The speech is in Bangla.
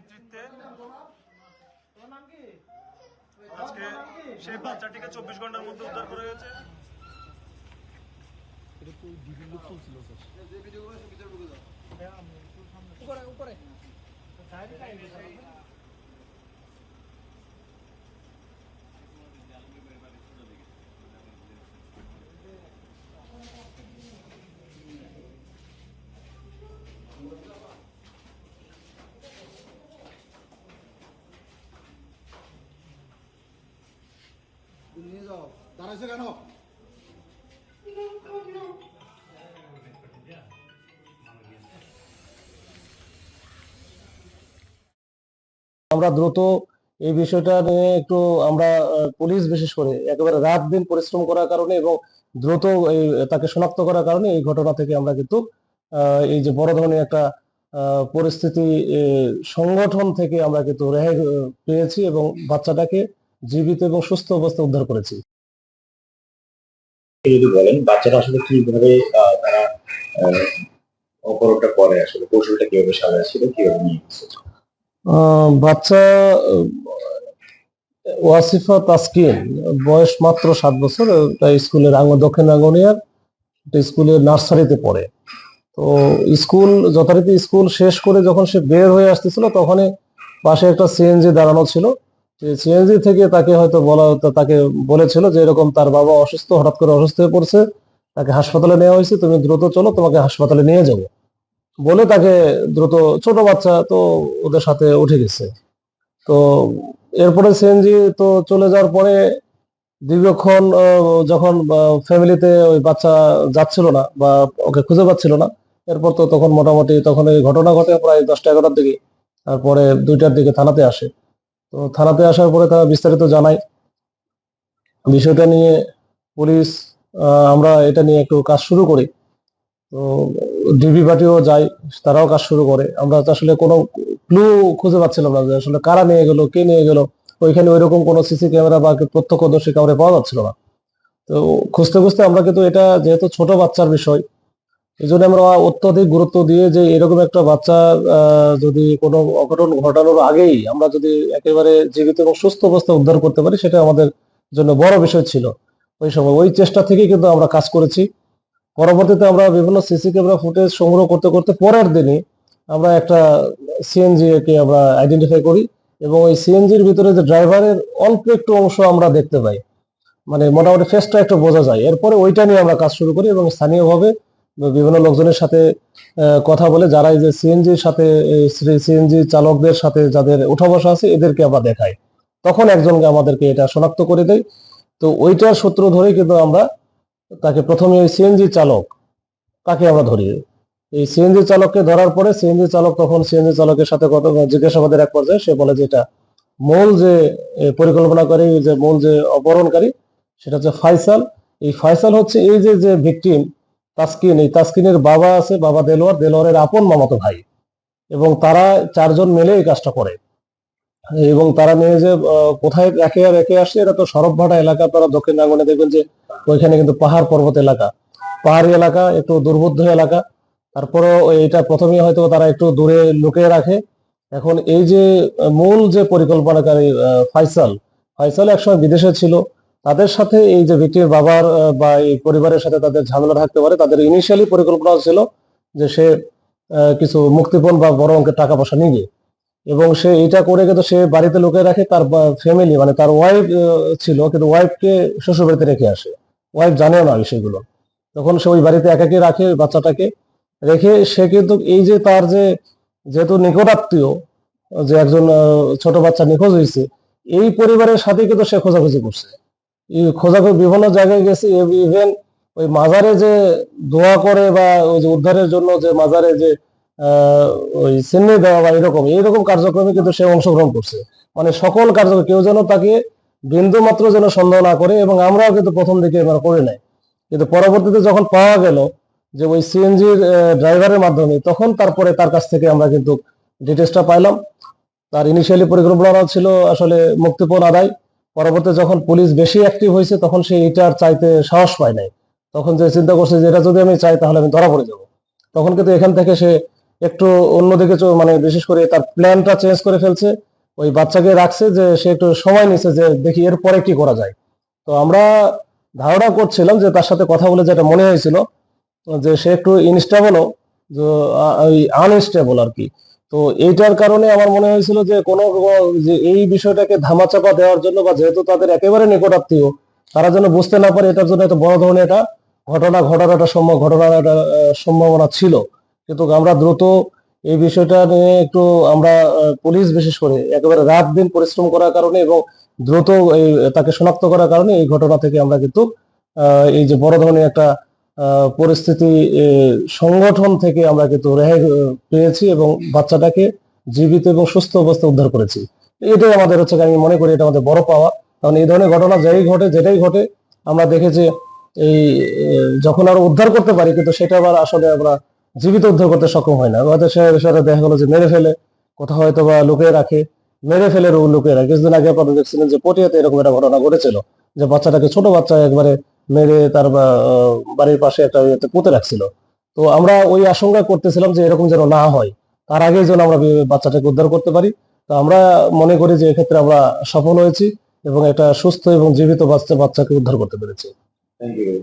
নেতৃত্বে আজকে সেই বাচ্চাটিকে 24 ঘন্টার মধ্যে উদ্ধার করা হয়েছে। নিয়ে যাও, দাঁড়াইছো কেন? আমরা দ্রুত এই বিষয়টা নিয়ে একটু আমরা পুলিশ বিশেষ করে একেবারে রাত দিন পরিশ্রম করার কারণে এবং দ্রুত তাকে শনাক্ত করার কারণে এই ঘটনা থেকে আমরা কিন্তু এই যে বড় ধরনের একটা পরিস্থিতি সংগঠন থেকে আমরা কিন্তু রেহাই পেয়েছি এবং বাচ্চাটাকে জীবিত এবং সুস্থ অবস্থায় উদ্ধার করেছি। যদি বলেন বাচ্চারা আসলে কিভাবে তারা অপরাধটা করে, আসলে কৌশলটা কিভাবে সাজাচ্ছিল, কিভাবে নিয়ে গেছে? বাচ্চা ওয়াসিফা তাসকিন বয়স মাত্র 7 বছর। স্কুলের দক্ষিণ আঙ্গনিয়ার স্কুলের নার্সারিতে পড়ে। তো স্কুল যথারীতি স্কুল শেষ করে যখন সে বের হয়ে আসতেছিল তখনই পাশে একটা সিএনজি দাঁড়ানো ছিল। সিএনজি থেকে তাকে হয়তো তাকে বলেছিল যে এরকম তার বাবা অসুস্থ, হঠাৎ করে অসুস্থ হয়ে পড়ছে, তাকে হাসপাতালে নেওয়া হয়েছে, তুমি দ্রুত চলো, তোমাকে হাসপাতালে নিয়ে যাবো বলে তাকে দ্রুত, ছোট বাচ্চা তো ওদের সাথে উঠে গেছে। তো এরপরে সিএনজি তো চলে যাওয়ার পরে দীর্ঘক্ষণ যখন ফ্যামিলিতে ওই বাচ্চা যাচ্ছিল না বা ওকে খুঁজে পাচ্ছিল না, এরপর তো তখন মোটামুটি তখন এই ঘটনা ঘটে প্রায় 10টা-11টার দিকে। তারপরে 2টার দিকে থানাতে আসে। তো থানাতে আসার পরে তারা বিস্তারিত জানায় বিষয়টা নিয়ে। পুলিশ আমরা এটা নিয়ে একটু কাজ শুরু করি। তো ডিবি পার্টিও যায়, তারাও কাজ শুরু করে। আমরা তো আসলে কোনো ক্লু খুঁজে পাচ্ছিলাম না যে আসলে কারা নিয়ে গেল, কে নিয়ে গেল। ওইখানে ওইরকম কোনো সিসি ক্যামেরা বা প্রত্যক্ষদর্শী কাউরে পাওয়া যাচ্ছিল না। তো খুঁজতে খুঁজতে আমরা কিন্তু, এটা যেহেতু ছোট বাচ্চার বিষয়, এই জন্য আমরা অত্যধিক গুরুত্ব দিয়ে যে এরকম একটা বাচ্চা যদি কোনো অঘটন ঘটানোর আগেই আমরা যদি একেবারে জীবিত এবং সুস্থ অবস্থায় উদ্ধার করতে পারি, সেটা আমাদের জন্য বড় বিষয় ছিল ওই সময়। ওই চেষ্টা থেকে কিন্তু আমরা কাজ করেছি। পরবর্তীতে আমরা বিভিন্ন সিসি ক্যামেরা ফুটেজ সংগ্রহ করতে করতে পরের দিনই আমরা একটা সিএনজি কে আমরা আইডেন্টিফাই করি এবং ওই সিএনজির ভিতরে যে ড্রাইভারের অল্প একটু অংশ আমরা দেখতে পাই, মানে মোটামুটি ফেসটা একটু বোঝা যায়। এরপরে ওইটা নিয়ে আমরা কাজ শুরু করি এবং স্থানীয়ভাবে বিভিন্ন লোকজনের সাথে কথা বলে, যারা এই যে সিএনজির সাথে সিএনজি চালকদের সাথে যাদের উঠা বসা আছে এদেরকে আমরা দেখাই। তখন একজনকে আমাদেরকে এটা শনাক্ত করে দেয়। তো ওইটার সূত্র ধরে কিন্তু আমরা তাকে প্রথমে ওই সিএনজি চালক তাকে আমরা ধরি। এই সিএনজি চালককে ধরার পরে সিএনজি চালক তখন সিএনজি চালকের সাথে কথা জিজ্ঞাসাবাদের এক পর্যায়ে সে বলে যে এটা মূল যে পরিকল্পনাকারী, যে মূল যে অপহরণকারী, সেটা হচ্ছে ফাইসাল। এই ফাইসাল হচ্ছে এই যে যে ভিকটিম তাসকিন, এই তাসকিনের বাবা আছে, বাবা দেলোয়ার, দেলোয়ারের আপন মামাতো ভাই, এবং তারা 4জন মিলে এই কাজটা করে। এবং তারা নিয়ে যে কোথায় রেখে আসছে, এটা তো সরবভাটা এলাকা, তারা দক্ষিণ আঙ্গনে দেখবেন যে ওইখানে কিন্তু পাহাড় পর্বত এলাকা, পাহাড়ি এলাকা, একটু দুর্বোধ্য এলাকা। তারপরেও এটা প্রথমেই হয়তো তারা একটু দূরে লুকিয়ে রাখে। এখন এই যে মূল যে পরিকল্পনাকারী ফাইসাল, ফাইসাল একসময় বিদেশে ছিল। তাদের সাথে এই যে ভিকটিমের বাবার বা এই পরিবারের সাথে তাদের ঝামেলা থাকতে পারে। তাদের ইনিশিয়ালি পরিকল্পনা ছিল যে সে কিছু মুক্তিপণ বা বড় অঙ্কের টাকা পয়সা নিবে, এবং সে এটা করে কিন্তু সে বাড়িতে লুকিয়ে রাখে। তার ফ্যামিলি মানে তার ওয়াইফ ছিল, কিন্তু ওয়াইফকে শ্বশুর বাড়িতে রেখে আসে। ওয়াইফ জানেও না বিষয়গুলো। তখন সে ওই বাড়িতে একাকি রাখে ওই বাচ্চাটাকে রেখে। সে কিন্তু এই যে তার যে যেহেতু নিকটাত্মীয়, যে একজন ছোট বাচ্চা নিখোঁজ হয়েছে, এই পরিবারের সাথে কিন্তু সে খোঁজাখুঁজি করছে। এই খোঁজাখুঁজি বিভিন্ন জায়গায় গেছে। ইভেন ওই মাজারে যে দোয়া করে বা ওই যে উদ্ধারের জন্য যে মাজারে যে ওই চিহ্নি দেওয়া বা এইরকম কার্যক্রমে কিন্তু সে অংশগ্রহণ করছে। মানে সকল কার্যক্রম, কেউ যেন তাকে বিন্দু মাত্র যেন সন্দেহ না করে। এবং আমরাও কিন্তু প্রথম দিকে করে নাই, কিন্তু পরবর্তীতে যখন পাওয়া গেল যে ওই সিএনজির ড্রাইভারের মাধ্যমে, তখন তারপরে তার কাছ থেকে আমরা কিন্তু ডিটেলসটা পাইলাম। তার ইনিশিয়ালি পরিকল্পনা ছিল আসলে মুক্তিপণ আদায়। পরবর্তীতে যখন পুলিশ বেশি অ্যাক্টিভ হয়েছে তখন সে এটার চাইতে সাহস পায় নাই। তখন যে চিন্তা করছে যে এটা যদি আমি চাই তাহলে আমি ধরা পড়ে যাব। তখন কিন্তু এখান থেকে সে একটু অন্যদিকে মানে বিশেষ করে তার প্ল্যানটা চেঞ্জ করে ফেলছে। ওই বাচ্চাকে রাখছে যে সে একটু সময় নিচ্ছে যে দেখি এরপরে কি করা যায়। তো আমরা ধারণা করছিলাম যে তার সাথে কথা বলে যেটা মনে হয়েছিল যে সে একটু ইনস্টেবলও, আনস্টেবল আর কি। তো এইটার কারণে আমার মনে হয়েছিল যে যে এই বিষয়টাকে ধামাচাপা দেওয়ার জন্য, বা যেহেতু তাদের একেবারে নিকটাত্মীয়, তারা যেন বুঝতে না পারে, এটার জন্য একটা বড় ধরনের একটা ঘটনার একটা সম্ভাবনা ছিল। কিন্তু আমরা দ্রুত এই বিষয়টা নিয়ে একটু আমরা পুলিশ বিশেষ করে একেবারে রাত দিন পরিশ্রম করার কারণে এবং দ্রুত তাকে শনাক্ত করার কারণে এই ঘটনা থেকে আমরা কিন্তু এই যে বড় ধরনের একটা পরিস্থিতি সংগঠন থেকে আমরা কিন্তু রেহাই পেয়েছি এবং বাচ্চাটাকে জীবিত এবং সুস্থ অবস্থায় উদ্ধার করেছি। এটাই আমাদের হচ্ছে, আমি মনে করি এটা আমাদের বড় পাওয়া। কারণ এই ধরনের ঘটনা যেটাই ঘটে আমরা দেখেছি এই যখন আমরা উদ্ধার করতে পারি, কিন্তু সেটা আবার আসলে আমরা জীবিত উদ্ধার করতে সক্ষম হয় না। হয়তো সেটা দেখা গেলো যে মেরে ফেলে কোথাও হয়তো বা লুকিয়ে রাখে, লুকিয়ে রাখে। কিছুদিন আগে আপনারা দেখছিলেন যে পটিয়াতে এরকম একটা ঘটনা ঘটেছিল, যে বাচ্চাটাকে, ছোট বাচ্চা একবারে মেরে তার বাড়ির পাশে একটা ইয়েতে পুঁতে রাখছিল। তো আমরা ওই আশঙ্কা করতেছিলাম যে এরকম যেন না হয়, তার আগেই যেন আমরা বাচ্চাটাকে উদ্ধার করতে পারি। তো আমরা মনে করি যে এক্ষেত্রে আমরা সফল হয়েছি এবং একটা সুস্থ এবং জীবিত বাচ্চাকে উদ্ধার করতে পেরেছি। Thank you.